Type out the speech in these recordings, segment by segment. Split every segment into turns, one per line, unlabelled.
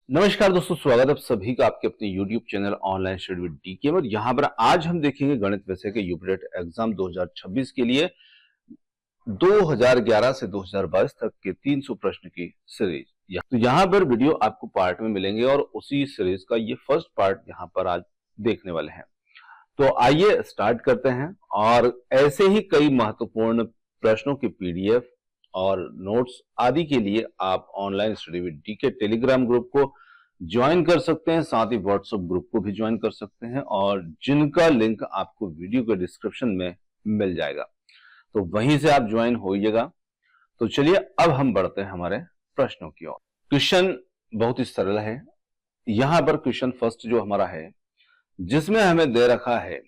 नमस्कार दोस्तों, स्वागत है आप सभी का आपके अपने YouTube channel online study with DK और यहाँ पर आज हम देखेंगे गणित विषय के यूपीटेट एग्जाम 2026 के लिए 2011 से 2022 तक के 300 प्रश्न की सीरीज। तो यहाँ पर वीडियो आपको पार्ट में मिलेंगे और उसी सीरीज का ये फर्स्ट पार्ट यहाँ पर आज देखने वाले हैं। तो आइए स्टार्ट करते हैं और ऐसे ही कई महत्वपूर्ण प्रश्नों की पीडीएफ और नोट्स आदि के लिए आप online study with DK Telegram group को ज्वाइन कर सकते हैं, साथ ही व्हाट्सएप ग्रुप को भी ज्वाइन कर सकते हैं और जिनका लिंक आपको वीडियो के डिस्क्रिप्शन में मिल जाएगा, तो वहीं से आप ज्वाइन होइएगा। तो चलिए अब हम बढ़ते हैं हमारे प्रश्नों की ओर। क्वेश्चन बहुत ही सरल है। यहां पर क्वेश्चन फर्स्ट जो हमारा है, जिसमें हमें दे रखा है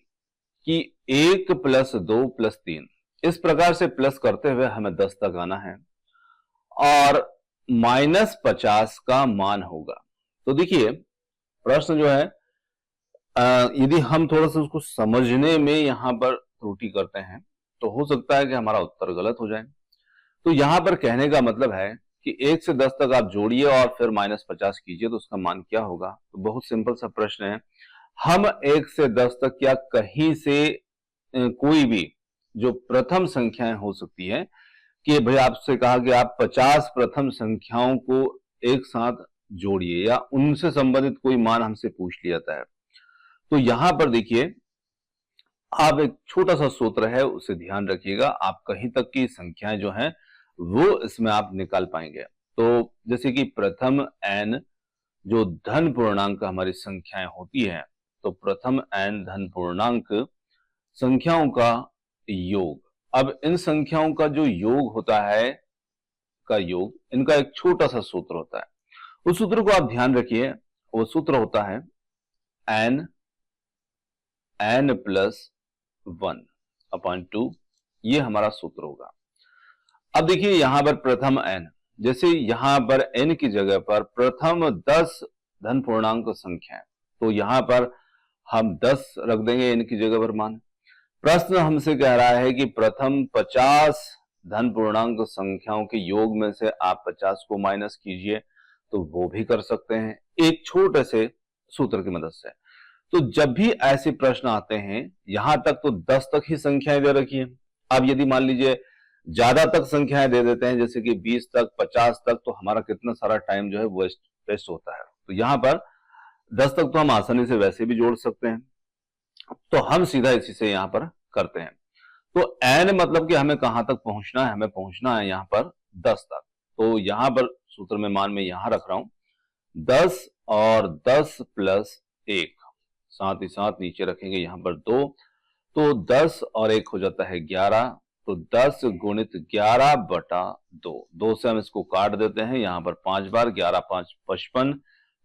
कि 1 + 2 + 3 इस प्रकार से प्लस करते हुए हमें 10 तक आना है और -50 का मान होगा। तो देखिए प्रश्न जो है, यदि हम थोड़ा सा उसको समझने में यहां पर त्रुटि करते हैं तो हो सकता है कि हमारा उत्तर गलत हो जाए। तो यहां पर कहने का मतलब है कि 1 से 10 तक आप जोड़िए और फिर -50 कीजिए तो उसका मान क्या होगा। तो बहुत सिंपल सा प्रश्न है। हम 1 से 10 तक या कहीं से कोई भी जो प्रथम संख्याएं हो सकती है कि भाई आपसे कहा कि आप 50 प्रथम संख्याओं को एक साथ जोड़िए या उनसे संबंधित कोई मान हमसे पूछ लिया जाता है। तो यहां पर देखिए आप एक छोटा सा सूत्र है उसे ध्यान रखिएगा। आप कहीं तक की संख्याएं जो हैं वो इसमें आप निकाल पाएंगे। तो जैसे कि प्रथम n जो धन पूर्णांक हमारी संख्याएं होती है, तो प्रथम n धन पूर्णांक संख्याओं का योग। अब इन संख्याओं का जो योग होता है इनका एक छोटा सा सूत्र होता है। उस सूत्र को आप ध्यान रखिए। वो सूत्र होता है n + 1/2। ये हमारा सूत्र होगा। अब देखिए यहां पर प्रथम n, जैसे यहां पर n की जगह पर प्रथम 10 धन पूर्णांक संख्या है, तो यहां पर हम 10 रख देंगे n की जगह पर मान। प्रश्न हमसे कह रहा है कि प्रथम 50 धन पूर्णांक संख्याओं के योग में से आप 50 को माइनस कीजिए, तो वो भी कर सकते हैं एक छोटे से सूत्र की मदद से। तो जब भी ऐसे प्रश्न आते हैं, यहां तक तो 10 तक ही संख्याएं दे रखी हैं। अब यदि मान लीजिए ज्यादा तक संख्याएं दे देते हैं, जैसे कि 20 तक 50 तक, तो हमारा कितना सारा टाइम जो है वो वेस्ट होता है। तो यहां पर 10 तक तो हम आसानी से वैसे भी जोड़ सकते हैं, तो हम सीधा इसी से यहां पर करते हैं। तो n मतलब कि हमें कहां तक पहुंचना है, हमें पहुंचना है यहां पर 10 तक। तो यहां पर सूत्र में मान में यहां रख रहा हूं 10 और 10 + 1, साथ ही साथ नीचे रखेंगे यहां पर 2, तो 10 और 1 हो जाता है 11। तो 10 × 11/2, 2 से हम इसको काट देते हैं, यहां पर 5 बार, 11 × 5 = 55।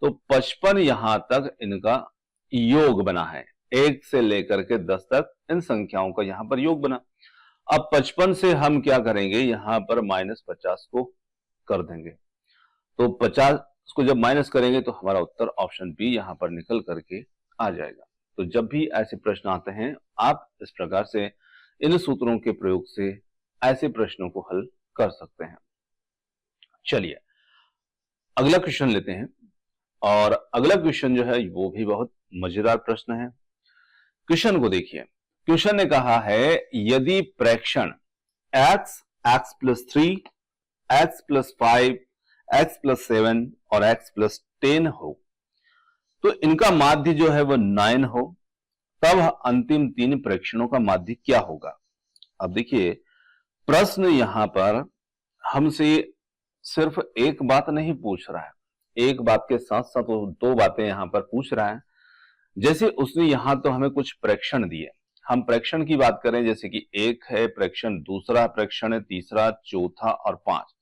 तो 55 यहां तक इनका योग बना है। 1 से लेकर के 10 तक इन संख्याओं का यहां पर योग बना। अब 55 से हम क्या करेंगे, यहां पर -50 को कर देंगे। तो 50 को जब माइनस करेंगे तो हमारा उत्तर ऑप्शन बी यहां पर निकल करके आ जाएगा। तो जब भी ऐसे प्रश्न आते हैं, आप इस प्रकार से इन सूत्रों के प्रयोग से ऐसे प्रश्नों को हल कर सकते हैं। चलिए अगला क्वेश्चन लेते हैं और अगला क्वेश्चन जो है वो भी बहुत मजेदार प्रश्न है। क्वेश्चन को देखिए। क्वेश्चन ने कहा है यदि प्रेक्षण x, x + 3, x + 5, x + 7 और x + 10 हो, तो इनका माध्य जो है वो 9 हो, तब अंतिम 3 प्रेक्षणों का माध्य क्या होगा। अब देखिए प्रश्न यहां पर हमसे सिर्फ एक बात नहीं पूछ रहा है, एक बात के साथ साथ वो 2 बातें यहां पर पूछ रहा है। जैसे उसने यहां तो हमें कुछ प्रेक्षण दिए, हम प्रेक्षण की बात करें, जैसे कि 1 है प्रेक्षण, दूसरा प्रेक्षण है, तीसरा, चौथा और 5,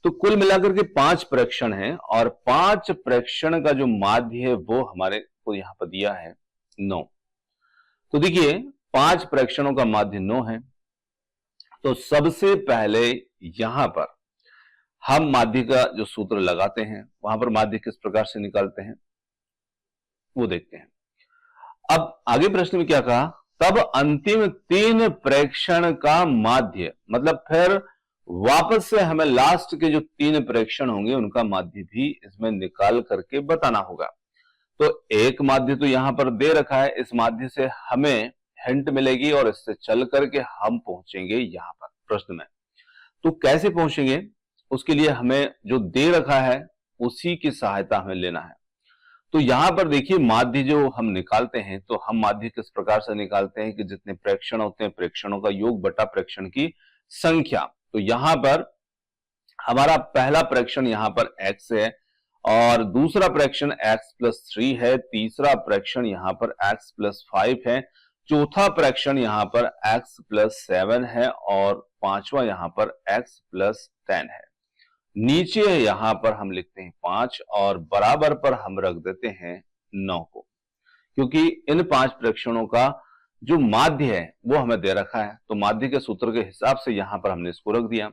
तो कुल मिलाकर के 5 प्रेक्षण हैं और 5 प्रेक्षण का जो माध्य है वो हमारे को यहां पर दिया है 9। तो देखिए 5 प्रेक्षणों का माध्य 9 है। तो सबसे पहले यहां पर हम माध्य का जो सूत्र लगाते हैं, वहां पर माध्य किस प्रकार से निकालते हैं वो देखते हैं। अब आगे प्रश्न में क्या कहा, तब अंतिम 3 प्रेक्षण का माध्य, मतलब फिर वापस से हमें लास्ट के जो 3 प्रेक्षण होंगे उनका माध्य भी इसमें निकाल करके बताना होगा। तो एक माध्य तो यहां पर दे रखा है, इस माध्य से हमें हिंट मिलेगी और इससे चल करके हम पहुंचेंगे यहां पर प्रश्न में। तो कैसे पहुंचेंगे, उसके लिए हमें जो दे रखा है उसी की सहायता हमें लेना है। तो यहां पर देखिए माध्य जो हम निकालते हैं, तो हम माध्य किस प्रकार से निकालते हैं कि जितने प्रेक्षण होते हैं प्रेक्षणों का योग बटा प्रेक्षण की संख्या। तो यहां पर हमारा पहला प्रेक्षण यहां पर x है और दूसरा प्रेक्षण x+3 है, तीसरा प्रेक्षण यहां पर x+5 है, चौथा प्रेक्षण यहां पर x+7 है और पांचवा यहां पर x+10 है। नीचे यहां पर हम लिखते हैं 5 और बराबर पर हम रख देते हैं 9 को, क्योंकि इन 5 प्रेक्षणों का जो माध्य है वो हमें दे रखा है। तो माध्य के सूत्र के हिसाब से यहां पर हमने इसको रख दिया।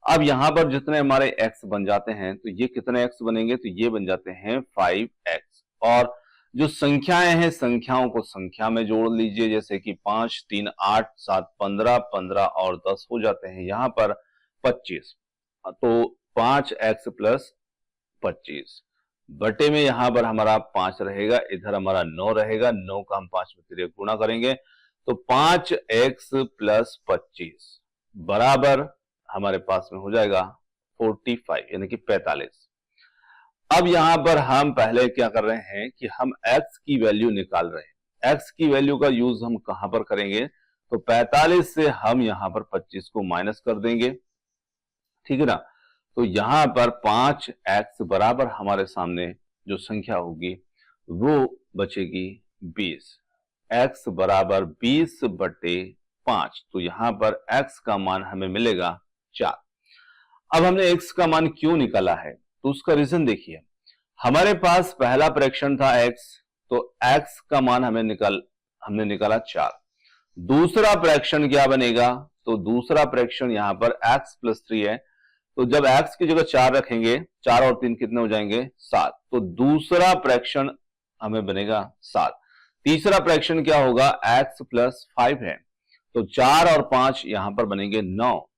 अब यहां पर जितने हमारे x बन जाते हैं, तो ये कितने x बनेंगे, तो ये बन जाते हैं 5x। और जो संख्याएं हैं संख्याओं को संख्या में जोड़ लीजिए, जैसे कि 5, 3, 8, 7, 15, 15 और 10 हो जाते हैं यहां पर 25। तो 5x + 25 बटे में यहां पर हमारा 5 रहेगा, इधर हमारा 9 रहेगा, 9 का हम 5 में तिर्यक गुणा करेंगे तो 5x + 25 बराबर हमारे पास में हो जाएगा 45 यानी कि 45। अब यहां पर हम पहले क्या कर रहे हैं कि हम x की वैल्यू निकाल रहे हैं। x की वैल्यू का यूज हम कहां पर करेंगे, तो 45 से हम यहां पर 25 को माइनस कर देंगे, ठीक है ना। तो यहां पर 5x बराबर हमारे सामने जो संख्या होगी वो बचेगी 20। x बराबर 20 बटे 5। तो यहां पर x का मान हमें मिलेगा 4। अब हमने x का मान क्यों निकाला है, तो उसका रीजन देखिए। हमारे पास पहला प्रेक्षण था x, तो x का मान हमने निकाला 4। दूसरा प्रेक्षण क्या बनेगा, तो दूसरा प्रेक्षण यहां पर x+3 है, तो जब x की जगह 4 रखेंगे, 4 और 3 कितने हो जाएंगे 7। तो दूसरा प्रेक्षण हमें बनेगा 7। तीसरा प्रेक्षण क्या होगा, x+5 है, तो 4 और 5 यहां पर बनेंगे 9।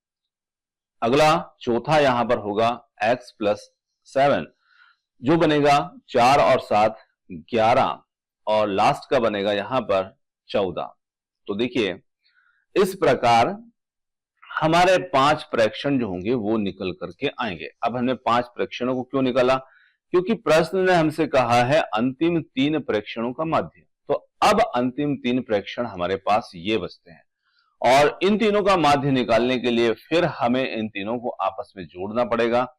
अगला चौथा यहां पर होगा x+7 जो बनेगा 4 और 7 11 और लास्ट का बनेगा यहां पर 14। तो देखिए इस प्रकार हमारे 5 प्रेक्षण जो होंगे वो निकल करके आएंगे। अब हमने 5 प्रेक्षणों को क्यों निकाला, क्योंकि प्रश्न ने हमसे कहा है अंतिम 3 प्रेक्षणों का माध्य। तो अब अंतिम 3 प्रेक्षण हमारे पास ये बचते हैं और इन तीनों का माध्य निकालने के लिए फिर हमें इन तीनों को आपस में जोड़ना पड़ेगा।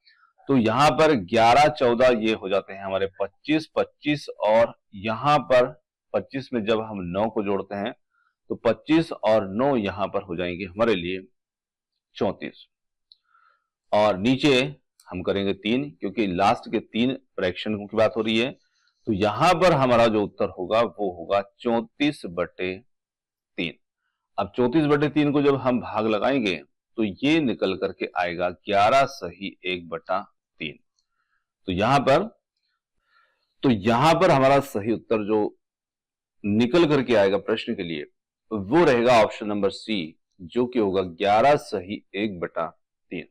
तो यहां पर 11, 14 ये हो जाते हैं हमारे 25, 25 और यहां पर 25 में जब हम 9 को जोड़ते हैं तो 25 और 9 यहां पर हो जाएंगे हमारे लिए 34। और नीचे हम करेंगे 3, क्योंकि लास्ट के 3 फ्रैक्शन की बात हो रही है। तो यहां पर हमारा जो उत्तर होगा वो होगा 34/3। अब 34/3 को जब हम भाग लगाएंगे तो ये निकल करके आएगा 11 सही 1/3। तो यहां पर हमारा सही उत्तर जो निकल करके आएगा प्रश्न के लिए वो रहेगा ऑप्शन नंबर सी, जो कि होगा 11 सही 1/3।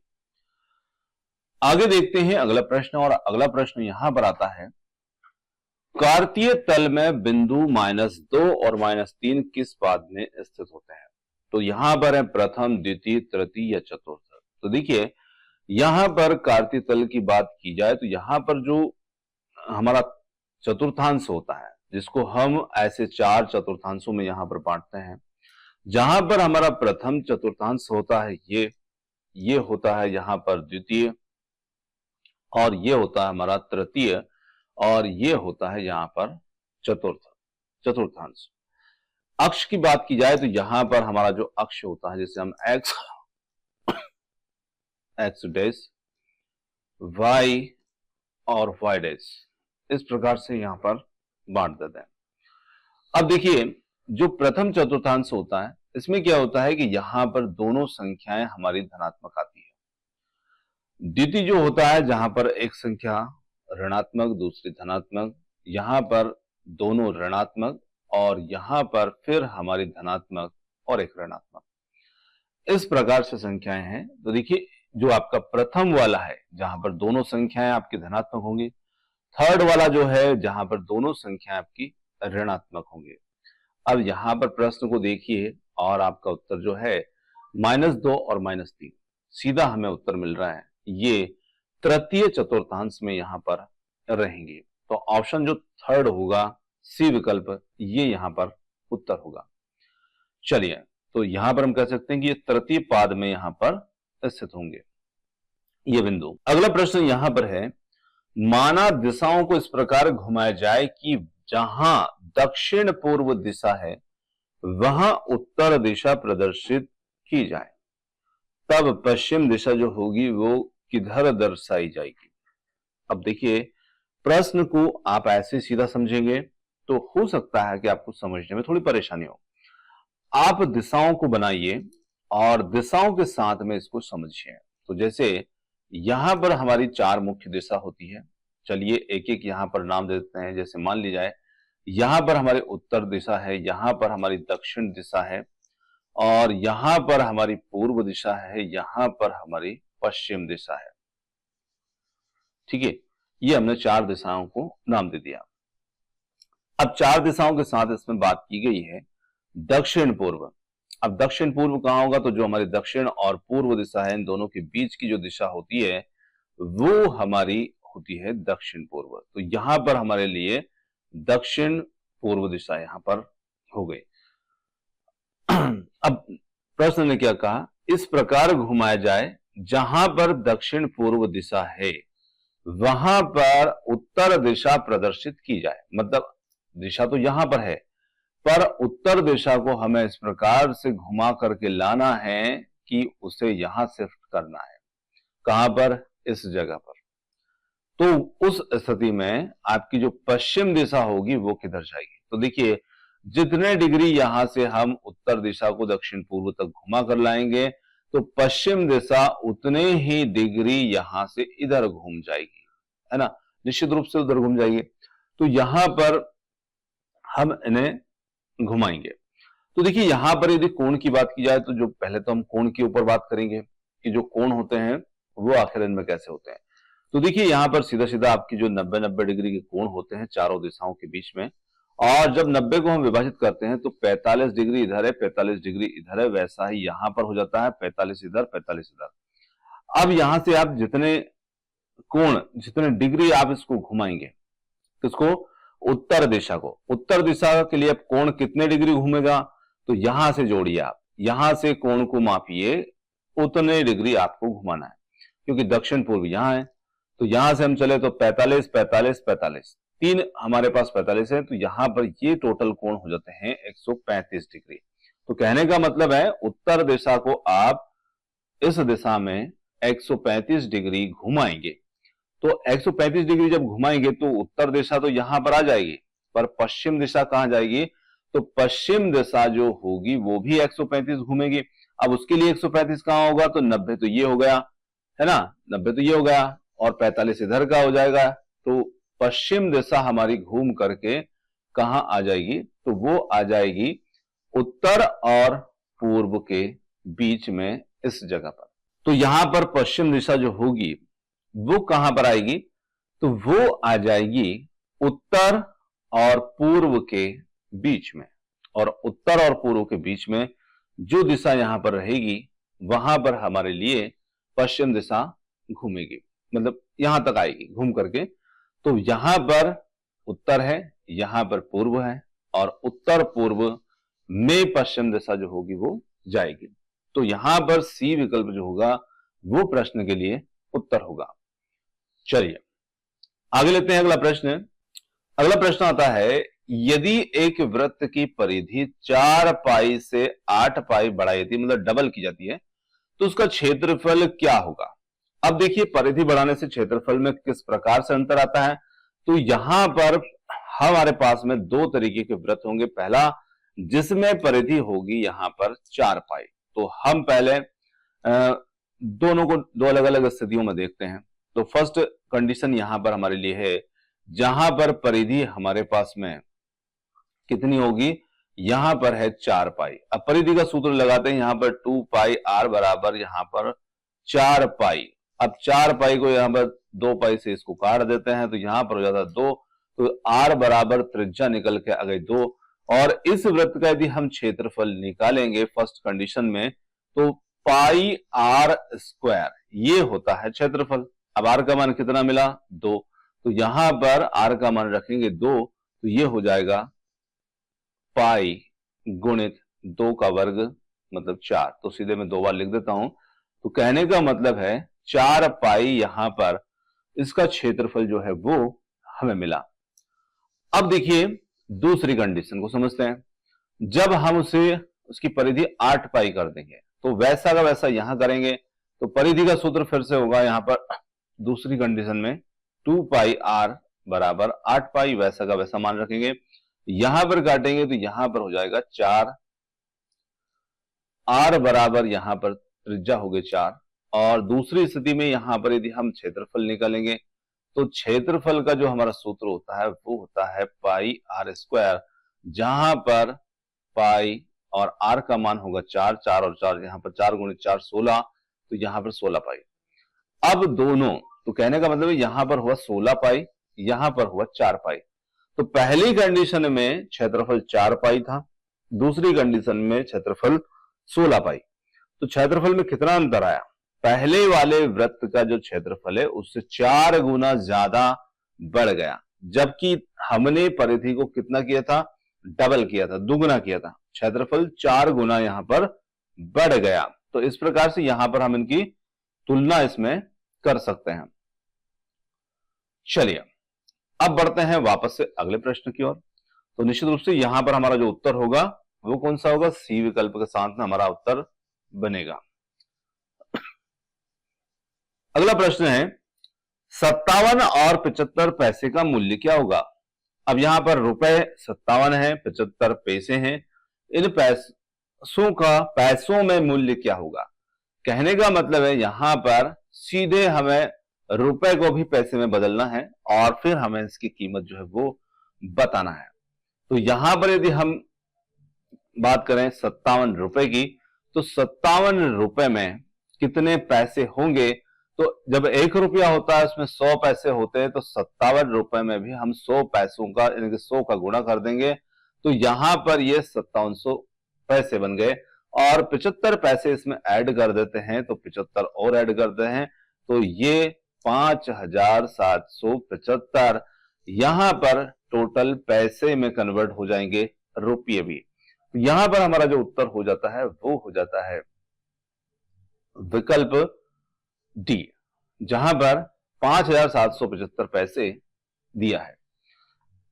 आगे देखते हैं अगला प्रश्न, और अगला प्रश्न यहां पर आता है, कार्तीय तल में बिंदु -2 और -3 किस पाद में स्थित होते हैं। तो यहां पर है प्रथम, द्वितीय, तृतीय या चतुर्थ। तो देखिए यहां पर कार्तीय तल की बात की जाए तो यहां पर जो हमारा चतुर्थांश होता है, जिसको हम ऐसे 4 चतुर्थांशों में यहां पर बांटते हैं, जहां पर हमारा प्रथम चतुर्थांश होता है ये होता है यहां पर द्वितीय, और ये होता है हमारा तृतीय, और ये होता है यहां पर चतुर्थांश। अक्ष की बात की जाए तो यहां पर हमारा जो अक्ष होता है, जिसे हम x डैश, y और y डैश इस प्रकार से यहां पर बांट देते हैं। अब देखिए जो प्रथम चतुर्थांश होता है इसमें क्या होता है कि यहां पर दोनों संख्याएं हमारी धनात्मक आती है। द्वितीय जो होता है जहां पर एक संख्या ऋणात्मक दूसरी धनात्मक, यहां पर दोनों ऋणात्मक, और यहां पर फिर हमारी धनात्मक और एक ऋणात्मक, इस प्रकार से संख्याएं हैं। तो देखिए जो आपका प्रथम वाला है जहां पर दोनों संख्याएं आपकी धनात्मक होंगी, थर्ड वाला जो है जहां पर दोनों संख्याएं आपकी ऋणात्मक होंगी। अब यहां पर प्रश्न को देखिए और आपका उत्तर जो है -2 और -3, सीधा हमें उत्तर मिल रहा है, ये तृतीय चतुर्थांश में यहां पर रहेंगे। तो ऑप्शन जो थर्ड होगा, सी विकल्प, ये यहां पर उत्तर होगा। चलिए, तो यहां पर हम कह सकते हैं कि ये तृतीय पाद में यहां पर स्थित होंगे ये बिंदु। अगला प्रश्न यहां पर है, माना दिशाओं को इस प्रकार घुमाया जाए कि जहां दक्षिण पूर्व दिशा है वहां उत्तर दिशा प्रदर्शित की जाए, तब पश्चिम दिशा जो होगी वो किधर दर्शाई जाएगी। अब देखिए, प्रश्न को आप ऐसे सीधा समझेंगे तो हो सकता है कि आपको समझने में थोड़ी परेशानी हो। आप दिशाओं को बनाइए और दिशाओं के साथ में इसको समझिए। तो जैसे यहां पर हमारी 4 मुख्य दिशा होती है, चलिए एक एक यहां पर नाम दे देते हैं। जैसे मान ली जाए यहां पर हमारी उत्तर दिशा है, यहां पर हमारी दक्षिण दिशा है, और यहां पर हमारी पूर्व दिशा है, यहां पर हमारी पश्चिम दिशा है। ठीक है, ये हमने 4 दिशाओं को नाम दे दिया। अब 4 दिशाओं के साथ इसमें बात की गई है दक्षिण पूर्व। अब दक्षिण पूर्व कहां होगा, तो जो हमारी दक्षिण और पूर्व दिशा है, इन दोनों के बीच की जो दिशा होती है वो हमारी होती है दक्षिण पूर्व। तो यहां पर हमारे लिए दक्षिण पूर्व दिशा यहां पर हो गई। अब प्रश्न ने क्या कहा, इस प्रकार घुमाया जाए जहां पर दक्षिण पूर्व दिशा है वहां पर उत्तर दिशा प्रदर्शित की जाए। मतलब दिशा तो यहां पर है, पर उत्तर दिशा को हमें इस प्रकार से घुमा करके लाना है कि उसे यहां शिफ्ट करना है। कहां पर, इस जगह पर। तो उस स्थिति में आपकी जो पश्चिम दिशा होगी वो किधर जाएगी। तो देखिए, जितने डिग्री यहां से हम उत्तर दिशा को दक्षिण पूर्व तक घुमा कर लाएंगे तो पश्चिम दिशा उतने ही डिग्री यहां से इधर घूम जाएगी, है ना, निश्चित रूप से उधर घूम जाएगी। तो यहां पर हम इन्हें घुमाएंगे। तो देखिए, यहां पर यदि कोण की बात की जाए तो जो पहले तो हम कोण के ऊपर बात करेंगे कि जो कोण होते हैं वो आखिर इनमें कैसे होते हैं। तो देखिए, यहां पर सीधा सीधा आपकी जो 90-90 डिग्री के कोण होते हैं चारों दिशाओं के बीच में, और जब 90 को हम विभाजित करते हैं तो 45 डिग्री इधर है, 45 डिग्री इधर है, वैसा ही यहां पर हो जाता है, 45 इधर, 45 इधर। अब यहां से आप जितने कोण, जितने डिग्री आप इसको घुमाएंगे, किसको, उत्तर दिशा को, उत्तर दिशा के लिए अब कोण कितने डिग्री घूमेगा, तो यहां से जोड़िए आप, यहां से कोण को मापिए, उतने डिग्री आपको घुमाना है, क्योंकि दक्षिण पूर्व यहां है। तो यहां से हम चले तो 45, 45, 45, 3 हमारे पास 45 है, तो यहां पर ये टोटल कोण हो जाते हैं 135 डिग्री। तो कहने का मतलब है उत्तर दिशा को आप इस दिशा में 135 डिग्री घुमाएंगे। तो 135 डिग्री जब घुमाएंगे तो उत्तर दिशा तो यहां पर आ जाएगी, पर पश्चिम दिशा कहां जाएगी, तो पश्चिम दिशा जो होगी वो भी 135 घूमेगी। अब उसके लिए 135 कहां होगा, तो 90 तो ये हो गया, है ना, 90 तो ये हो गया, और 45 इधर का हो जाएगा। तो पश्चिम दिशा हमारी घूम करके कहां आ जाएगी, तो वो आ जाएगी उत्तर और पूर्व के बीच में, इस जगह पर। तो यहां पर पश्चिम दिशा जो होगी वो कहां पर आएगी, तो वो आ जाएगी उत्तर और पूर्व के बीच में। और उत्तर और पूर्व के बीच में जो दिशा यहां पर रहेगी वहां पर हमारे लिए पश्चिम दिशा घूमेगी, मतलब यहां तक आएगी घूम करके। तो यहां पर उत्तर है, यहां पर पूर्व है, और उत्तर पूर्व में पश्चिम दिशा जो होगी वो जाएगी। तो यहां पर सी विकल्प जो होगा वो प्रश्न के लिए उत्तर होगा। चलिए आगे लेते हैं अगला प्रश्न। अगला प्रश्न आता है, यदि एक वृत्त की परिधि 4 पाई से 8 पाई बढ़ाई जाती है, मतलब डबल की जाती है, तो उसका क्षेत्रफल क्या होगा। अब देखिए, परिधि बढ़ाने से क्षेत्रफल में किस प्रकार से अंतर आता है। तो यहां पर हमारे पास में 2 तरीके के वृत्त होंगे। पहला, जिसमें परिधि होगी यहां पर 4 पाई। तो हम पहले दोनों को 2 अलग अलग स्थितियों में देखते हैं। तो फर्स्ट कंडीशन यहां पर हमारे लिए है, जहां पर परिधि हमारे पास में कितनी होगी, यहां पर है 4 पाई। अब परिधि का सूत्र लगाते हैं, यहां पर 2 पाई आर बराबर यहां पर 4 पाई। अब 4 पाई को यहां पर 2 पाई से इसको काट देते हैं तो यहां पर हो जाता है 2, तो r बराबर त्रिज्या निकल के आ गई 2। और इस वृत्त का यदि हम क्षेत्रफल निकालेंगे फर्स्ट कंडीशन में तो पाई r स्क्वायर ये होता है क्षेत्रफल। अब r का मान कितना मिला 2, तो यहां पर r का मान रखेंगे 2, तो ये हो जाएगा पाई गुणित 2 का वर्ग मतलब 4। तो सीधे मैं 2 बार लिख देता हूं। तो कहने का मतलब है 4 पाई यहां पर इसका क्षेत्रफल जो है वो हमें मिला। अब देखिए दूसरी कंडीशन को समझते हैं। जब हम उसे उसकी परिधि 8 पाई कर देंगे तो वैसा का वैसा यहां करेंगे तो परिधि का सूत्र फिर से होगा यहां पर दूसरी कंडीशन में 2 पाई r बराबर 8 पाई, वैसा का वैसा मान रखेंगे। यहां पर काटेंगे तो यहां पर हो जाएगा 4, r बराबर यहां पर त्रिज्या हो गई 4। और दूसरी स्थिति में यहां पर यदि हम क्षेत्रफल निकालेंगे तो क्षेत्रफल का जो हमारा सूत्र होता है वो होता है पाई r स्क्वायर, जहां पर पाई और r का मान होगा 4, 4 और 4 यहां पर 4 गुणित 4 16, तो यहां पर 16 पाई। अब दोनों तो कहने का मतलब यहां पर हुआ 16 पाई, यहां पर हुआ 4 पाई। तो पहली कंडीशन में क्षेत्रफल 4 पाई था, दूसरी कंडीशन में क्षेत्रफल 16 पाई। तो क्षेत्रफल में कितना अंतर आया? पहले वाले वृत्त का जो क्षेत्रफल है उससे 4 गुना ज्यादा बढ़ गया, जबकि हमने परिधि को कितना किया था? डबल किया था, दुगुना किया था। क्षेत्रफल 4 गुना यहां पर बढ़ गया। तो इस प्रकार से यहां पर हम इनकी तुलना इसमें कर सकते हैं। चलिए अब बढ़ते हैं वापस से अगले प्रश्न की ओर। तो निश्चित रूप से यहां पर हमारा जो उत्तर होगा वो कौन सा होगा? सी विकल्प के साथ में हमारा उत्तर बनेगा। अगला प्रश्न है 57 और 75 पैसे का मूल्य क्या होगा? अब यहां पर रुपए 57 है, 75 पैसे हैं। इन पैसों का पैसों में मूल्य क्या होगा? कहने का मतलब है यहां पर सीधे हमें रुपए को भी पैसे में बदलना है और फिर हमें इसकी कीमत जो है वो बताना है। तो यहां पर यदि हम बात करें 57 रुपए की तो 57 रुपए में कितने पैसे होंगे? तो जब 1 रुपया होता है उसमें 100 पैसे होते हैं, तो 57 रुपए में भी हम 100 पैसों का यानी कि 100 का गुणा कर देंगे तो यहां पर ये 5700 पैसे बन गए। और 75 पैसे इसमें ऐड कर देते हैं तो 75 और ऐड करते हैं तो ये 5775 यहां पर टोटल पैसे में कन्वर्ट हो जाएंगे रुपये भी। तो यहां पर हमारा जो उत्तर हो जाता है वो हो जाता है विकल्प डी, जहां पर 5775 पैसे दिया है।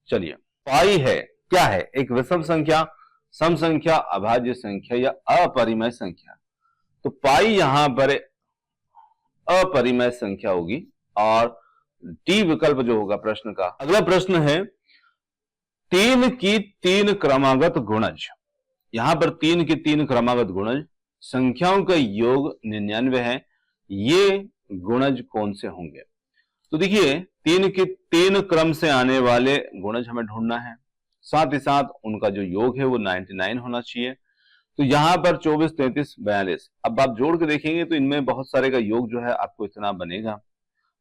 चलिए पाई है क्या है? एक विषम संख्या, सम संख्या, अभाज्य संख्या या अपरिमेय संख्या। तो पाई यहां पर अपरिमेय संख्या होगी और डी विकल्प जो होगा प्रश्न का। अगला प्रश्न है 3 की 3 क्रमागत गुणज। यहां पर 3 की 3 क्रमागत गुणज, संख्याओं का योग 99 है, ये गुणज कौन से होंगे? तो देखिए 3 के 3 क्रम से आने वाले गुणज हमें ढूंढना है, साथ ही साथ उनका जो योग है वो 99 होना चाहिए। तो यहां पर 24, 33, 42 अब आप जोड़ के देखेंगे तो इनमें बहुत सारे का योग जो है आपको इतना बनेगा,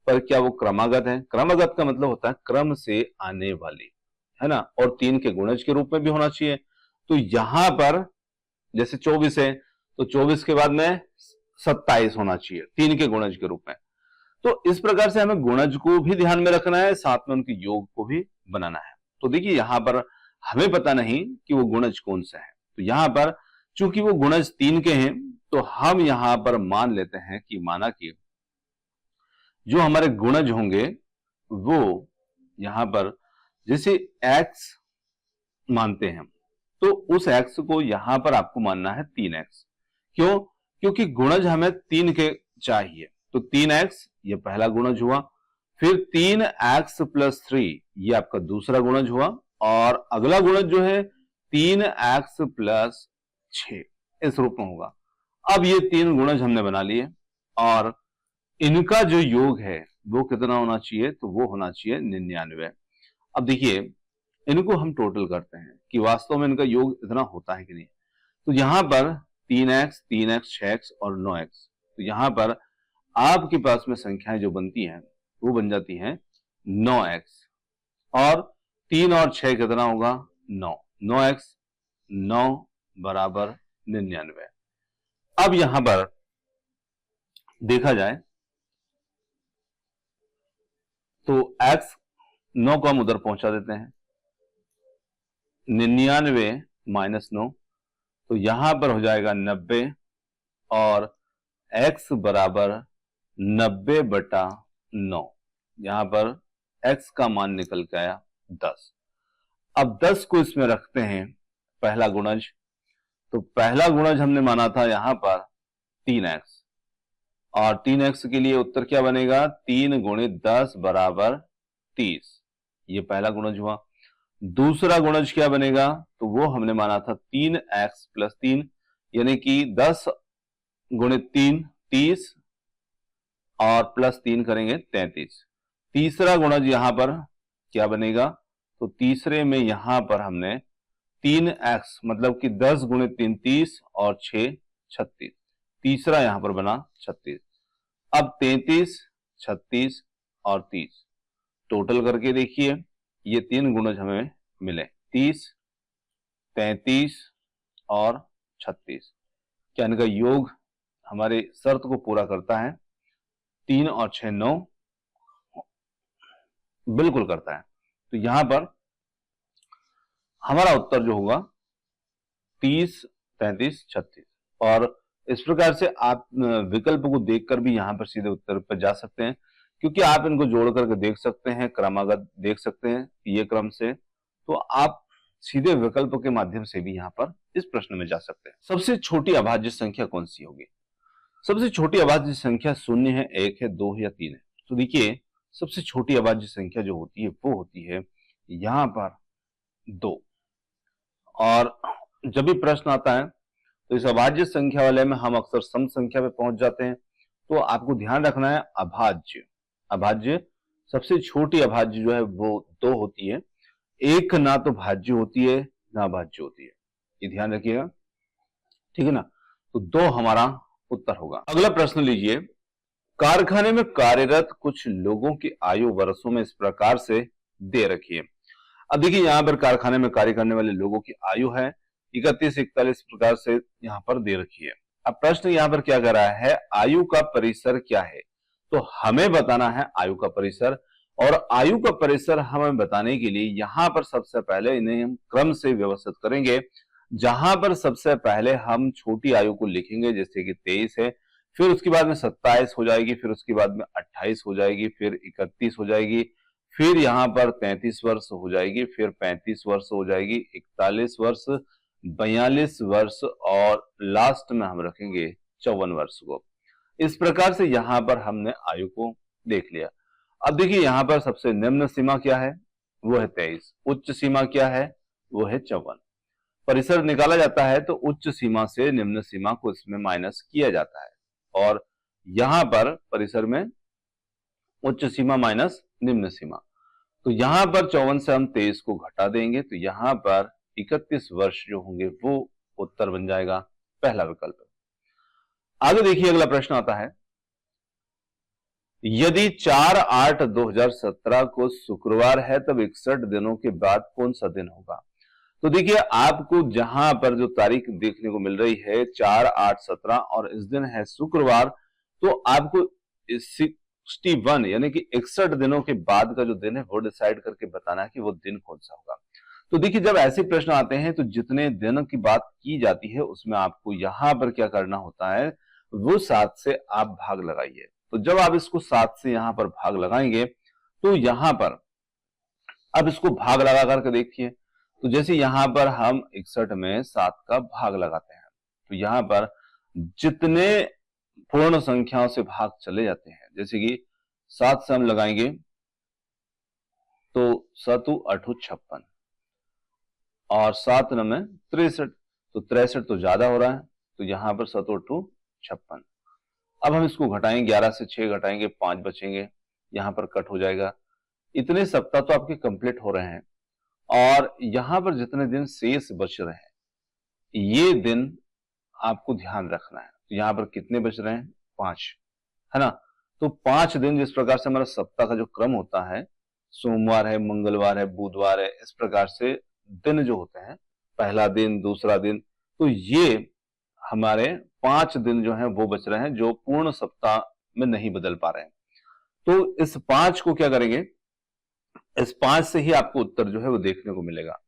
पर क्या वो क्रमागत है? क्रमागत का मतलब होता है क्रम से आने वाली, है ना, और 3 के गुणज के रूप में भी होना चाहिए। तो यहां पर जैसे 24 है तो 24 के बाद में 27 होना चाहिए 3 के गुणज के रूप में। तो इस प्रकार से हमें गुणज को भी ध्यान में रखना है, साथ में उनके योग को भी बनाना है। तो देखिए यहां पर हमें पता नहीं कि वो गुणज कौन से हैं, तो यहां पर चूंकि वो गुणज 3 के हैं तो हम यहां पर मान लेते हैं कि माना कि जो हमारे गुणज होंगे वो यहां पर जैसे x मानते हैं तो उस x को यहां पर आपको मानना है 3x। क्यों? क्योंकि गुणज हमें 3 के चाहिए। तो 3x ये पहला गुणज हुआ, फिर 3x + 3 ये आपका दूसरा गुणज हुआ, और अगला गुणज जो है 3x + 6 इस रूप में होगा। अब ये 3 गुणज हमने बना लिए और इनका जो योग है वो कितना होना चाहिए? तो वो होना चाहिए 99। अब देखिए इनको हम टोटल करते हैं कि वास्तव में इनका योग इतना होता है कि नहीं। तो यहां पर 3x, 3x, 6x और 9x, तो यहां पर आपके पास में संख्याएं जो बनती हैं वो बन जाती हैं 9x, और 3 और 6 कितना होगा 9, 9x 9 बराबर 99। अब यहां पर देखा जाए तो x 9 को हम उधर पहुंचा देते हैं, 99 माइनस 9, तो यहां पर हो जाएगा 90, और x बराबर 90 बटा 9, यहां पर x का मान निकल के आया 10। अब 10 को इसमें रखते हैं पहला गुणज, तो पहला गुणज हमने माना था यहां पर 3x, और 3x के लिए उत्तर क्या बनेगा 3 गुणित 10 बराबर 30, ये पहला गुणज हुआ। दूसरा गुणज क्या बनेगा, तो वो हमने माना था 3x प्लस 3, यानी कि 10 गुणित 3 30, और प्लस 3 करेंगे 33। तीसरा गुणज यहां पर क्या बनेगा, तो तीसरे में यहां पर हमने 3x मतलब कि 10 गुणित 3 30 और 6 36, तीसरा यहां पर बना 36। अब 33 36 और 30 टोटल करके देखिए, ये तीन गुणज हमें मिले 30 33 और 36, क्या इनका योग हमारे शर्त को पूरा करता है, 3 और 6 9 बिल्कुल करता है। तो यहां पर हमारा उत्तर जो होगा 30 33 36, और इस प्रकार से आप विकल्प को देखकर भी यहां पर सीधे उत्तर पर जा सकते हैं, क्योंकि आप इनको जोड़ करके देख सकते हैं, क्रमागत देख सकते हैं ये क्रम से, तो आप सीधे विकल्प के माध्यम से भी यहां पर इस प्रश्न में जा सकते हैं। सबसे छोटी अभाज्य संख्या कौन सी होगी? सबसे छोटी अभाज्य संख्या 0 है, 1 है, 2 है या 3 है। तो देखिए सबसे छोटी अभाज्य संख्या जो होती है वो होती है यहां पर 2, और जब भी प्रश्न आता है तो इस अभाज्य संख्या वाले में हम अक्सर सम संख्या पे पहुंच जाते हैं। तो आपको ध्यान रखना है अभाज्य, अभाज्य सबसे छोटी अभाज्य जो है वो 2 होती है, एक ना तो भाज्य होती है ना भाज्य होती है, ये ध्यान रखिएगा, ठीक है ना। तो 2 हमारा उत्तर होगा। अगला प्रश्न लीजिए, कारखाने में कार्यरत कुछ लोगों की आयु वर्षों में इस प्रकार से दे रखी है। अब देखिए यहां पर कारखाने में कार्य करने वाले लोगों की आयु है 31 41 प्रकार से यहां पर दे रखी है। अब प्रश्न यहां पर क्या कर रहा है, आयु का परिसर क्या है, तो हमें बताना है आयु का परिसर, और आयु का परिसर हमें बताने के लिए यहां पर सबसे पहले इन्हें हम क्रम से व्यवस्थित करेंगे, जहां पर सबसे पहले हम छोटी आयु को लिखेंगे, जैसे कि 23 है, फिर उसके बाद में 27 हो जाएगी, फिर उसके बाद में 28 हो जाएगी, फिर 31 हो जाएगी, फिर यहां पर 33 वर्ष हो जाएगी, फिर 35 वर्ष हो जाएगी, 41 वर्ष, 42 वर्ष, और लास्ट में हम रखेंगे 54 वर्ष को। इस प्रकार से यहां पर हमने आयु को देख लिया। अब देखिए यहां पर सबसे निम्न सीमा क्या है, वो है 23, उच्च सीमा क्या है, वो है 54। परिसर निकाला जाता है तो उच्च सीमा से निम्न सीमा को इसमें माइनस किया जाता है, और यहां पर परिसर में उच्च सीमा माइनस निम्न सीमा, तो यहां पर 54 से हम 23 को घटा देंगे, तो यहां पर 31 वर्ष जो होंगे वो उत्तर बन जाएगा पहला विकल्प। आगे देखिए अगला प्रश्न आता है, यदि 4/8/2017 को शुक्रवार है तब 61 दिनों के बाद कौन सा दिन होगा? तो देखिए आपको जहां पर जो तारीख देखने को मिल रही है 4/8/17 और इस दिन है शुक्रवार, तो आपको 61 यानी कि 61 दिनों के बाद का जो दिन है वो डिसाइड करके बताना है कि वो दिन कौन सा होगा। तो देखिए जब ऐसे प्रश्न आते हैं तो जितने दिनों की बात की जाती है उसमें आपको यहां पर क्या करना होता है, वो 7 से आप भाग लगाइए। तो जब आप इसको 7 से यहां पर भाग लगाएंगे तो यहां पर अब इसको भाग लगा करके देखिए, तो जैसे यहां पर हम 61 में 7 का भाग लगाते हैं, तो यहां पर जितने पूर्ण संख्याओं से भाग चले जाते हैं, जैसे कि 7 से हम लगाएंगे तो 7 8 56 और 7 9 63, तो 63 तो ज्यादा हो रहा है, तो यहां पर 7 8 56। अब हम इसको घटाएंगे, 11 से 6 घटाएंगे 5 बचेंगे, यहां पर कट हो जाएगा। इतने सप्ताह तो आपके कंप्लीट हो रहे हैं, और यहां पर जितने दिन शेष बच रहे हैं ये दिन आपको ध्यान रखना है। तो यहां पर कितने बच रहे हैं, 5, है ना। तो 5 दिन जिस प्रकार से हमारा सप्ताह का जो क्रम होता है, सोमवार है, मंगलवार है, बुधवार है, इस प्रकार से दिन जो होते हैं, पहला दिन, दूसरा दिन, तो ये हमारे 5 दिन जो हैं वो बच रहे हैं, जो पूर्ण सप्ताह में नहीं बदल पा रहे हैं। तो इस 5 को क्या करेंगे, इस 5 से ही आपको उत्तर जो है वो देखने को मिलेगा।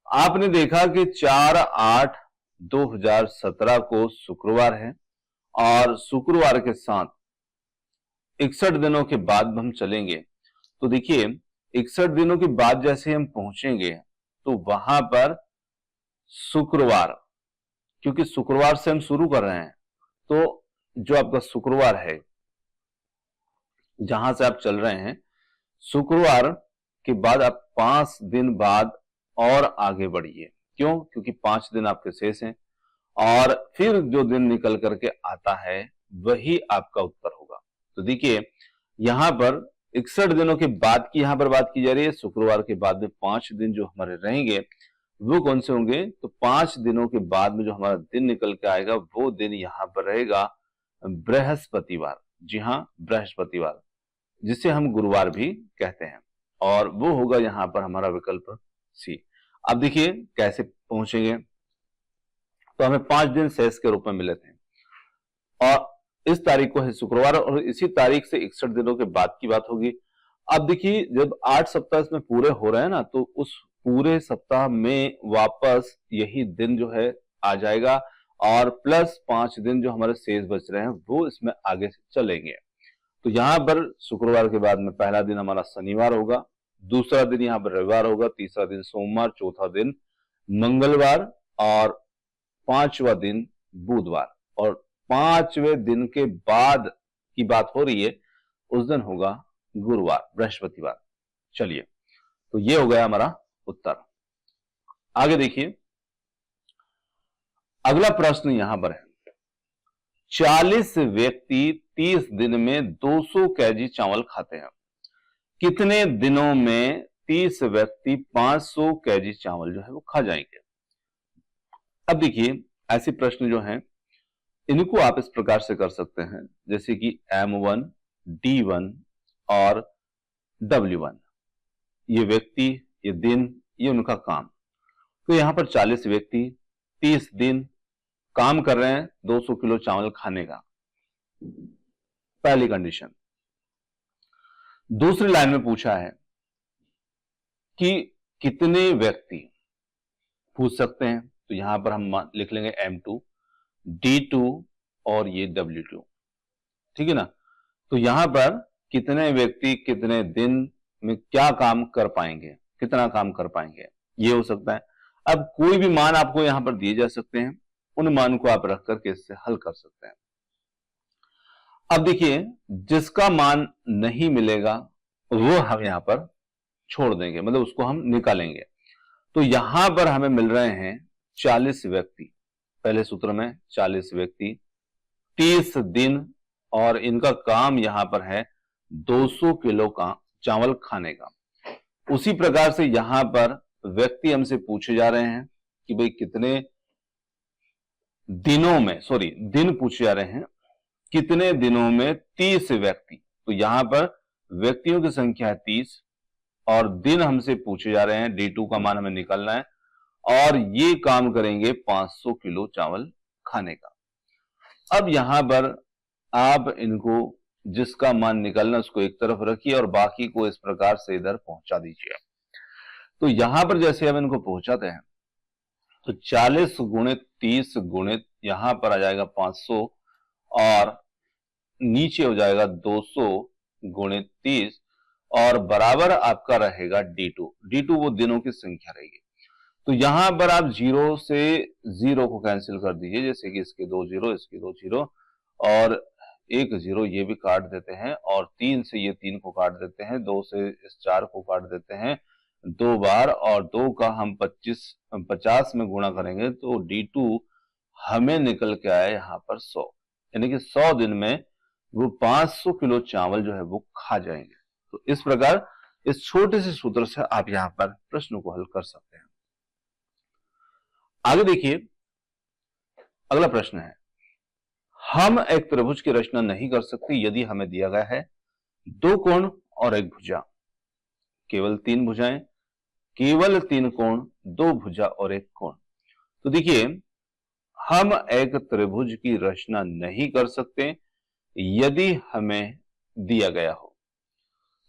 आपने देखा कि 4/8/2017 को शुक्रवार है और शुक्रवार के साथ 61 दिनों के बाद हम चलेंगे। तो देखिए 61 दिनों के बाद जैसे हम पहुंचेंगे तो वहां पर शुक्रवार, क्योंकि शुक्रवार से हम शुरू कर रहे हैं, तो जो आपका शुक्रवार है जहां से आप चल रहे हैं, शुक्रवार के बाद आप 5 दिन बाद और आगे बढ़िए। क्यों? क्योंकि 5 दिन आपके शेष हैं और फिर जो दिन निकल करके आता है वही आपका उत्तर होगा। तो देखिए यहां पर 61 दिनों के बाद की यहां पर बात की जा रही है। शुक्रवार के बाद में 5 दिन जो हमारे रहेंगे वो कौन से होंगे? तो 5 दिनों के बाद में जो हमारा दिन निकल के आएगा वो दिन यहां पर रहेगा बृहस्पतिवार। जी हां, बृहस्पतिवार, जिसे हम गुरुवार भी कहते हैं, और वो होगा यहां पर हमारा विकल्प सी। अब देखिए कैसे पहुंचेंगे, तो हमें 5 दिन शेष के रूप में मिले थे और इस तारीख को है शुक्रवार और इसी तारीख से 61 दिनों के बाद की बात होगी। अब देखिए जब 8 सप्ताह इसमें पूरे हो रहे हैं ना, तो उस पूरे सप्ताह में वापस यही दिन जो है आ जाएगा और प्लस 5 दिन जो हमारे शेष बच रहे हैं वो इसमें आगे से चलेंगे। तो यहां पर शुक्रवार के बाद में पहला दिन हमारा शनिवार होगा, दूसरा दिन यहां पर रविवार होगा, तीसरा दिन सोमवार, चौथा दिन मंगलवार और 5वां दिन बुधवार, और 5वें दिन के बाद की बात हो रही है, उस दिन होगा गुरुवार, बृहस्पतिवार। चलिए, तो ये हो गया हमारा उत्तर। आगे देखिए अगला प्रश्न यहां पर है, 40 व्यक्ति 30 दिन में 200 केजी चावल खाते हैं, कितने दिनों में 30 व्यक्ति 500 केजी चावल जो है वो खा जाएंगे? अब देखिए ऐसे प्रश्न जो हैं इनको आप इस प्रकार से कर सकते हैं, जैसे कि M1, D1 और W1, ये व्यक्ति, ये दिन, ये उनका काम। तो यहां पर 40 व्यक्ति 30 दिन काम कर रहे हैं 200 किलो चावल खाने का, पहली कंडीशन। दूसरी लाइन में पूछा है कि कितने व्यक्ति पूछ सकते हैं, तो यहां पर हम लिख लेंगे M2, D2 और ये W2, ठीक है ना। तो यहां पर कितने व्यक्ति कितने दिन में क्या काम कर पाएंगे, कितना काम कर पाएंगे, ये हो सकता है। अब कोई भी मान आपको यहां पर दिए जा सकते हैं, उन मान को आप रख करके इससे हल कर सकते हैं। अब देखिए जिसका मान नहीं मिलेगा वो हम यहां पर छोड़ देंगे, मतलब उसको हम निकालेंगे। तो यहां पर हमें मिल रहे हैं 40 व्यक्ति, पहले सूत्र में 40 व्यक्ति 30 दिन, और इनका काम यहां पर है 200 किलो का चावल खाने का। उसी प्रकार से यहां पर व्यक्ति हमसे पूछे जा रहे हैं कि भाई कितने दिनों में, सॉरी दिन पूछे जा रहे हैं, कितने दिनों में 30 व्यक्ति। तो यहां पर व्यक्तियों की संख्या है 30 और दिन हमसे पूछे जा रहे हैं, D2 का मान हमें निकालना है, और ये काम करेंगे 500 किलो चावल खाने का। अब यहां पर आप इनको जिसका मान निकालना उसको एक तरफ रखिए और बाकी को इस प्रकार से इधर पहुंचा दीजिए। तो यहां पर जैसे हम इनको पहुंचाते हैं तो 40 गुणित 30 गुणित यहां पर आ जाएगा 500 और नीचे हो जाएगा 200 गुणित 30 और बराबर आपका रहेगा D2। D2 वो दिनों की संख्या रहेगी। तो यहां पर आप 0 से 0 को कैंसिल कर दीजिए, जैसे कि इसके 2 0, इसके 2 0 और 1 0 ये भी काट देते हैं, और 3 से ये 3 को काट देते हैं, 2 से इस 4 को काट देते हैं 2 बार, और 2 का हम 50 में गुणा करेंगे तो D2 हमें निकल के आया यहां पर 100, यानी कि 100 दिन में वो 500 किलो चावल जो है वो खा जाएंगे। तो इस प्रकार इस छोटे से सूत्र से आप यहां पर प्रश्न को हल कर सकते हैं। आगे देखिए अगला प्रश्न है, हम एक त्रिभुज की रचना नहीं कर सकते यदि हमें दिया गया है दो कोण और एक भुजा, केवल तीन भुजाएं, केवल तीन कोण, दो भुजा और एक कोण। तो देखिए हम एक त्रिभुज की रचना नहीं कर सकते यदि हमें दिया गया हो।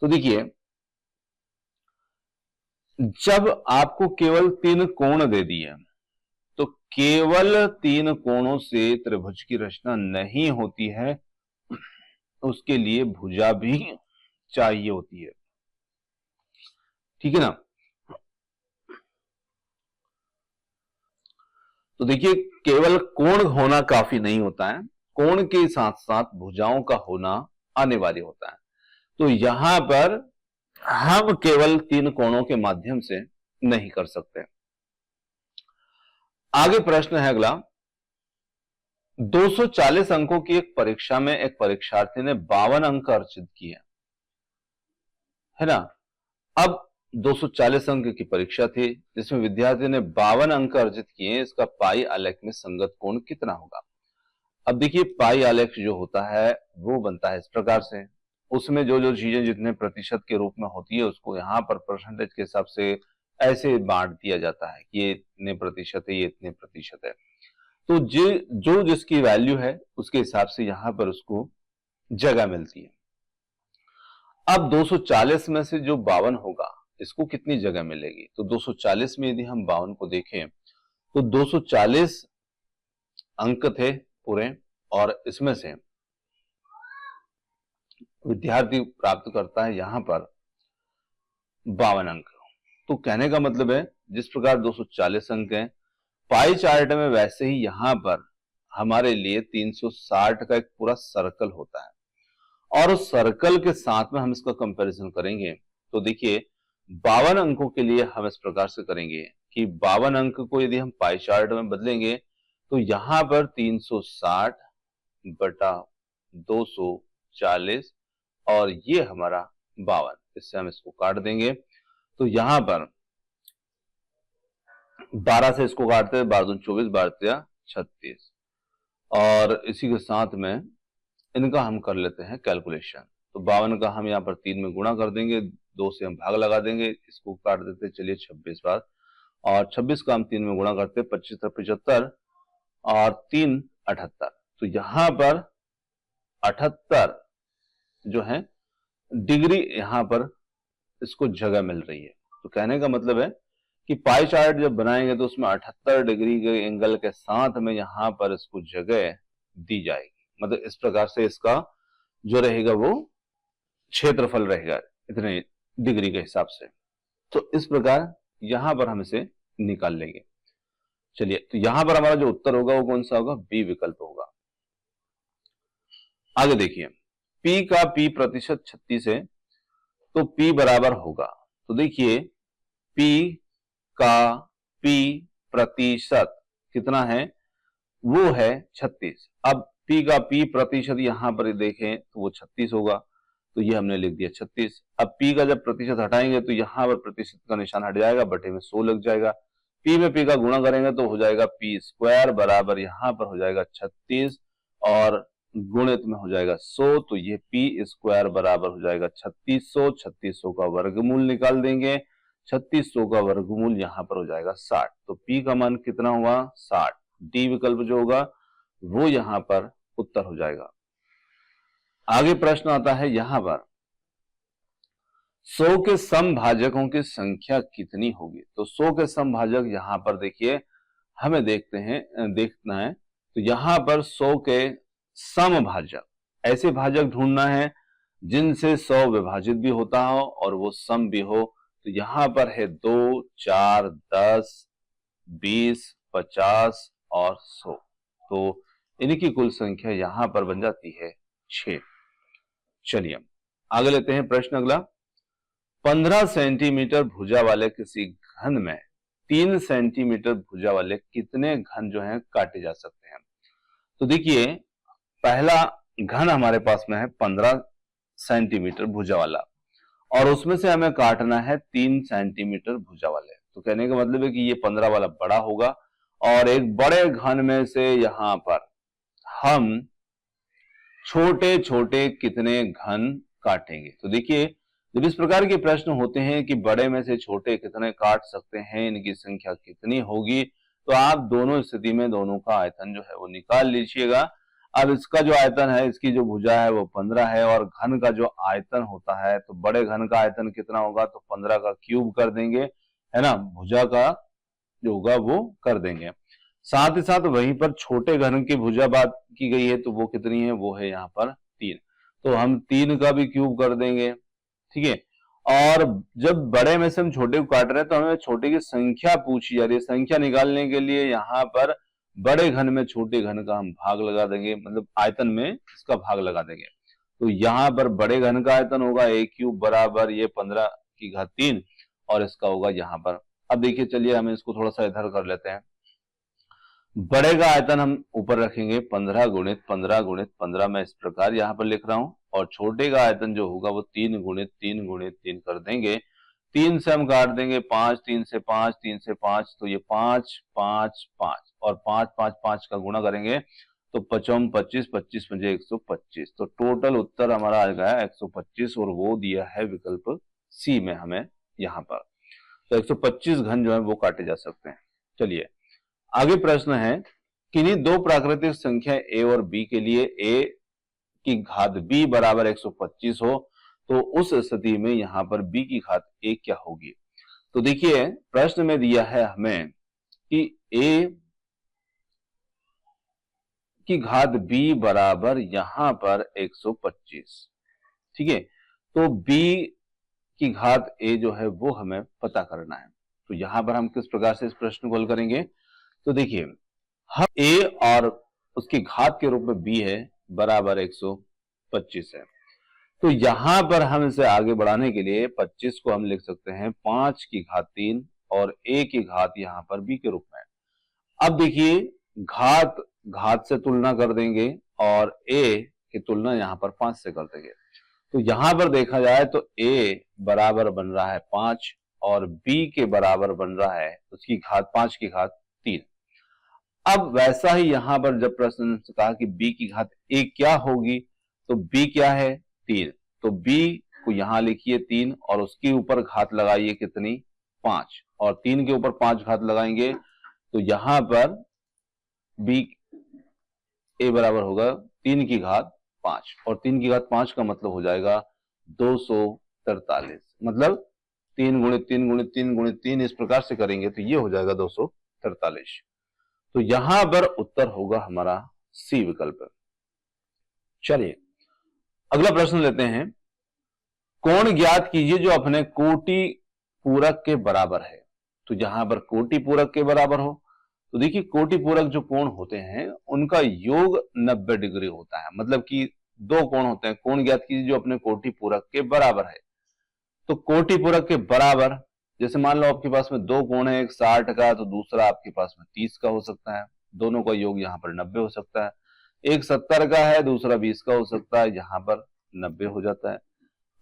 तो देखिए जब आपको केवल तीन कोण दे दिए तो केवल तीन कोणों से त्रिभुज की रचना नहीं होती है, उसके लिए भुजा भी चाहिए होती है, ठीक है ना। तो देखिए केवल कोण होना काफी नहीं होता है, कोण के साथ साथ भुजाओं का होना अनिवार्य होता है। तो यहां पर हम केवल तीन कोणों के माध्यम से नहीं कर सकते। आगे प्रश्न है अगला, 240 अंकों की एक परीक्षा में एक परीक्षार्थी ने 52 अंक अर्जित किए, है ना। अब 240 अंक की परीक्षा थी जिसमें विद्यार्थी ने 52 अंक अर्जित किए, इसका पाई आलेख में संगत कोण कितना होगा। अब देखिए पाई आलेख जो होता है वो बनता है इस प्रकार से, उसमें जो जो चीजें जितने प्रतिशत के रूप में होती है उसको यहां पर परसेंटेज के हिसाब से ऐसे बांट दिया जाता है कि ये इतने प्रतिशत है, ये इतने प्रतिशत है। तो जो जिसकी वैल्यू है उसके हिसाब से यहां पर उसको जगह मिलती है। अब 240 में से जो 52 होगा इसको कितनी जगह मिलेगी, तो 240 में यदि हम 52 को देखें तो 240 अंक थे पूरे, और इसमें से विद्यार्थी प्राप्त करता है यहां पर 52 अंक। तो कहने का मतलब है जिस प्रकार 240 अंक हैं पाई चार्ट में, वैसे ही यहां पर हमारे लिए 360 का एक पूरा सर्कल होता है, और उस सर्कल के साथ में हम इसका कंपैरिजन करेंगे। तो देखिए 52 अंकों के लिए हम इस प्रकार से करेंगे कि 52 अंक को यदि हम पाई चार्ट में बदलेंगे तो यहां पर 360 बटा 240 और ये हमारा 52, इससे हम इसको काट देंगे। तो यहां पर 12 से इसको काटते हैं, 12 24, 12 36, और इसी के साथ में इनका हम कर लेते हैं कैलकुलेशन। तो 52 का हम यहाँ पर 3 में गुणा कर देंगे, 2 से हम भाग लगा देंगे, इसको काट देते चलिए 26 बार, और 26 का हम 3 में गुणा करते 25 75 और 3 78। तो यहां पर 78 जो है डिग्री यहां पर इसको जगह मिल रही है। तो कहने का मतलब है कि पाई चार्ट जब बनाएंगे तो उसमें 78 डिग्री के एंगल के साथ में यहां पर इसको जगह दी जाएगी, मतलब इस प्रकार से इसका जो रहेगा वो क्षेत्रफल रहेगा इतने डिग्री के हिसाब से। तो इस प्रकार यहां पर हम इसे निकाल लेंगे। चलिए तो यहां पर हमारा जो उत्तर होगा वो कौन सा होगा, बी विकल्प होगा। आगे देखिए P का P प्रतिशत 36 है तो P बराबर होगा, तो देखिए P का P प्रतिशत कितना है, वो है 36। अब P का P प्रतिशत यहां पर देखें तो वो 36 होगा, तो ये हमने लिख दिया 36। अब P का जब प्रतिशत हटाएंगे तो यहां पर प्रतिशत का निशान हट जाएगा, बटे में 100 लग जाएगा। P में P का गुणा करेंगे तो हो जाएगा P स्क्वायर बराबर यहां पर हो जाएगा 36 और गुणित में हो जाएगा 100, तो ये P स्क्वायर बराबर हो जाएगा 3600। 3600 का वर्गमूल निकाल देंगे, 3600 का वर्गमूल यहां पर हो जाएगा 60। तो P का मान कितना हुआ 60। डी विकल्प जो होगा वो यहां पर उत्तर हो जाएगा। आगे प्रश्न आता है यहां पर 100 के समभाजकों की संख्या कितनी होगी। तो 100 के समभाजक यहां पर देखिए हमें देखना है। तो यहां पर 100 के समभाजक, ऐसे भाजक ढूंढना है जिनसे 100 विभाजित भी होता हो और वो सम भी हो। तो यहां पर है 2, 4, 10, 20, 50 और 100। तो इनकी कुल संख्या यहां पर बन जाती है 6। चलिए आगे लेते हैं प्रश्न अगला, 15 सेंटीमीटर भुजा वाले किसी घन में 3 सेंटीमीटर भुजा वाले कितने घन जो हैं काटे जा सकते हैं। तो देखिए पहला घन हमारे पास में है 15 सेंटीमीटर भुजा वाला, और उसमें से हमें काटना है 3 सेंटीमीटर भुजा वाले। तो कहने का मतलब है कि ये 15 वाला बड़ा होगा, और एक बड़े घन में से यहां पर हम छोटे छोटे कितने घन काटेंगे। तो देखिए जब इस प्रकार के प्रश्न होते हैं कि बड़े में से छोटे कितने काट सकते हैं, इनकी संख्या कितनी होगी, तो आप दोनों स्थिति में दोनों का आयतन जो है वो निकाल लीजिएगा। अब इसका जो आयतन है, इसकी जो भुजा है वो 15 है, और घन का जो आयतन होता है, तो बड़े घन का आयतन कितना होगा, तो 15 का क्यूब कर देंगे, है ना, भुजा का जो होगा वो कर देंगे। साथ ही साथ वहीं पर छोटे घन की भुजा बात की गई है, तो वो कितनी है, वो है यहाँ पर 3, तो हम 3 का भी क्यूब कर देंगे, ठीक है। और जब बड़े में से हम छोटे को काट रहे हैं तो हमें छोटे की संख्या पूछी जा रही है। संख्या निकालने के लिए यहाँ पर बड़े घन में छोटे घन का हम भाग लगा देंगे, मतलब आयतन में इसका भाग लगा देंगे। तो यहाँ पर बड़े घन का आयतन होगा a क्यूब बराबर ये 15 की घात 3, और इसका होगा यहाँ पर, अब देखिए चलिए हम इसको थोड़ा सा इधर कर लेते हैं। बड़े का आयतन हम ऊपर रखेंगे 15 गुणित 15 गुणित 15, मैं इस प्रकार यहाँ पर लिख रहा हूं, और छोटे का आयतन जो होगा वो 3 गुणित 3 गुणित 3 कर देंगे। 3 से हम काट देंगे 5, 3 से 5, 3 से 5, तो ये 5 5 5, और 5 5 5 का गुणा करेंगे तो 5 25, 25 मुझे 125, तो टोटल उत्तर हमारा आ गया 125, और वो दिया है विकल्प सी में हमें यहाँ पर। तो 125 घन जो है वो काटे जा सकते हैं। चलिए आगे प्रश्न है, किन्हीं दो प्राकृतिक संख्या a और b के लिए a की घात b बराबर 125 हो, तो उस स्थिति में यहां पर b की घात a क्या होगी। तो देखिए प्रश्न में दिया है हमें कि a की घात b बराबर यहां पर 125, ठीक है, तो b की घात a जो है वो हमें पता करना है। तो यहां पर हम किस प्रकार से इस प्रश्न को हल करेंगे, तो देखिए हम a और उसकी घात के रूप में b है बराबर 125 है, तो यहां पर हम इसे आगे बढ़ाने के लिए 25 को हम लिख सकते हैं 5 की घात 3, और a की घात यहां पर b के रूप में। अब देखिए घात घात से तुलना कर देंगे, और a की तुलना यहां पर 5 से कर देंगे, तो यहां पर देखा जाए तो a बराबर बन रहा है 5, और b के बराबर बन रहा है उसकी घात 5 की घात 3। अब वैसा ही यहां पर जब प्रश्न ने कहा कि b की घात a क्या होगी, तो b क्या है 3, तो b को यहां लिखिए 3, और उसके ऊपर घात लगाइए कितनी 5, और 3 के ऊपर 5 घात लगाएंगे, तो यहां पर b a बराबर होगा 3 की घात 5, और 3 की घात 5 का मतलब हो जाएगा 243, मतलब 3 गुणित 3 गुणित 3 गुणित 3 इस प्रकार से करेंगे तो ये हो जाएगा 243। तो यहां पर उत्तर होगा हमारा सी विकल्प। चलिए अगला प्रश्न लेते हैं, कोण ज्ञात कीजिए जो अपने कोटि पूरक के बराबर है। तो यहां पर कोटि पूरक के बराबर हो, तो देखिए कोटि पूरक जो कोण होते हैं उनका योग 90 डिग्री होता है, मतलब कि दो कोण होते हैं, कोण ज्ञात कीजिए जो अपने कोटि पूरक के बराबर है। तो कोटि पूरक के बराबर, जैसे मान लो आपके पास में दो कोण है, एक 60 का तो दूसरा आपके पास में 30 का हो सकता है, दोनों का योग यहाँ पर 90 हो सकता है। एक 70 का है, दूसरा 20 का हो सकता है, यहाँ पर 90 हो जाता है।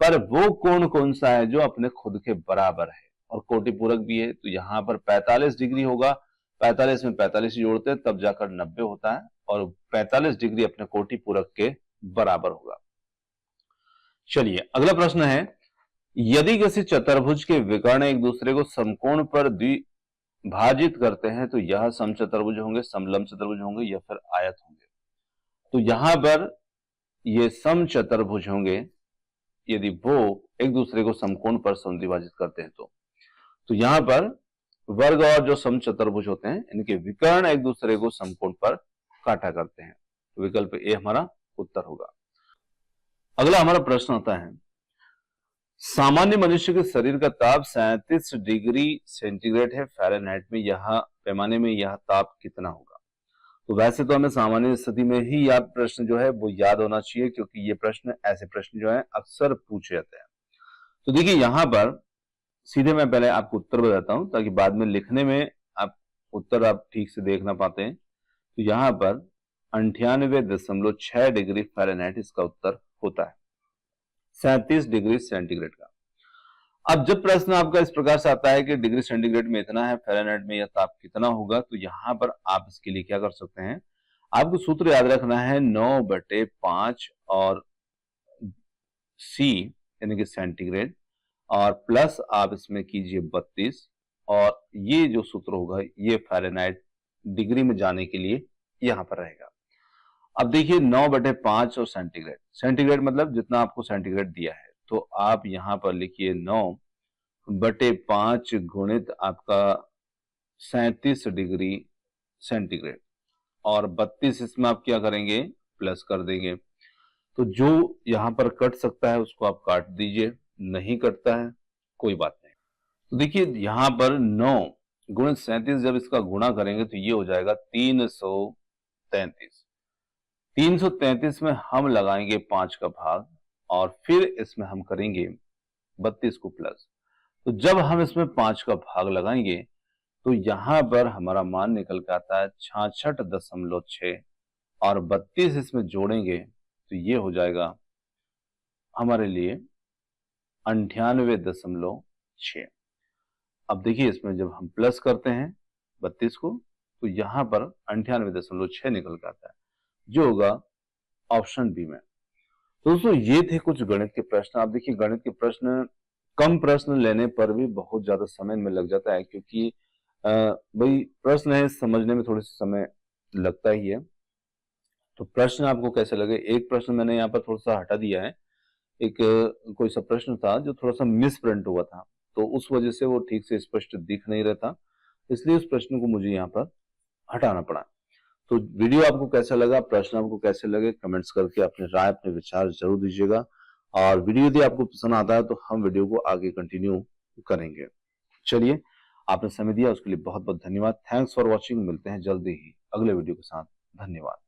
पर वो कोण कौन सा है जो अपने खुद के बराबर है और कोटि पूरक भी है, तो यहाँ पर 45 डिग्री होगा। 45 में 45 जोड़ते हैं तब जाकर 90 होता है, और 45 डिग्री अपने कोटि पूरक के बराबर होगा। चलिए अगला प्रश्न है, यदि किसी चतुर्भुज के विकर्ण एक दूसरे को समकोण पर द्विभाजित करते हैं तो यह समचतुर्भुज होंगे, समलंब चतुर्भुज होंगे या फिर आयत होंगे। तो यहां पर ये समचतुर्भुज होंगे यदि वो एक दूसरे को समकोण पर समद्विभाजित करते हैं तो यहां पर वर्ग और जो समचतुर्भुज होते हैं इनके विकर्ण एक दूसरे को समकोण पर काटा करते हैं। तो विकल्प ए हमारा उत्तर होगा। अगला हमारा प्रश्न आता है, सामान्य मनुष्य के शरीर का ताप 37 डिग्री सेंटीग्रेड है फ़ारेनहाइट में, यह पैमाने में यह ताप कितना होगा। तो वैसे तो हमें सामान्य स्थिति में ही यह प्रश्न जो है वो याद होना चाहिए, क्योंकि ये प्रश्न ऐसे प्रश्न जो है अक्सर पूछे जाते हैं। तो देखिए यहां पर सीधे मैं पहले आपको उत्तर बताता हूं ताकि बाद में लिखने में आप उत्तर आप ठीक से देख ना पाते हैं। तो यहां पर 98.6 डिग्री फ़ारेनहाइट इसका उत्तर होता है, 37 डिग्री सेंटीग्रेड का। अब जब प्रश्न आपका इस प्रकार से आता है कि डिग्री सेंटीग्रेड में इतना है, फ़ारेनहाइट में यह ताप कितना होगा, तो यहां पर आप इसके लिए क्या कर सकते हैं, आपको सूत्र याद रखना है 9/5 और सी यानी कि सेंटीग्रेड, और प्लस आप इसमें कीजिए 32, और ये जो सूत्र होगा ये फ़ारेनहाइट डिग्री में जाने के लिए यहां पर रहेगा। अब देखिए 9/5 और सेंटीग्रेड, सेंटीग्रेड मतलब जितना आपको सेंटीग्रेड दिया है, तो आप यहां पर लिखिए 9/5 गुणित आपका 37 डिग्री सेंटीग्रेड, और 32 इसमें आप क्या करेंगे, प्लस कर देंगे। तो जो यहां पर कट सकता है उसको आप काट दीजिए, नहीं कटता है कोई बात नहीं। तो देखिए यहां पर 9 गुणित 37 जब इसका गुणा करेंगे तो ये हो जाएगा 333। 333 में हम लगाएंगे 5 का भाग, और फिर इसमें हम करेंगे 32 को प्लस। तो जब हम इसमें 5 का भाग लगाएंगे तो यहां पर हमारा मान निकल के आता है 66.6, और 32 इसमें जोड़ेंगे तो ये हो जाएगा हमारे लिए 98.6। अब देखिए इसमें जब हम प्लस करते हैं 32 को तो यहां पर 98.6 निकल के आता है, जो होगा ऑप्शन बी में। तो दोस्तों ये थे कुछ गणित के प्रश्न। आप देखिए गणित के प्रश्न, कम प्रश्न लेने पर भी बहुत ज्यादा समय में लग जाता है, क्योंकि भाई प्रश्न है, समझने में थोड़ा सा समय लगता ही है। तो प्रश्न आपको कैसे लगे? एक प्रश्न मैंने यहाँ पर थोड़ा सा हटा दिया है, एक कोई सा प्रश्न था जो थोड़ा सा मिस प्रिंट हुआ था, तो उस वजह से वो ठीक से स्पष्ट दिख नहीं रहा था, इसलिए उस प्रश्न को मुझे यहाँ पर हटाना पड़ा। तो वीडियो आपको कैसा लगा, प्रश्न आपको कैसे लगे, कमेंट्स करके अपने राय, अपने विचार जरूर दीजिएगा। और वीडियो यदि आपको पसंद आता है तो हम वीडियो को आगे कंटिन्यू करेंगे। चलिए, आपने समय दिया उसके लिए बहुत बहुत धन्यवाद। Thanks for watching. मिलते हैं जल्दी ही अगले वीडियो के साथ। धन्यवाद।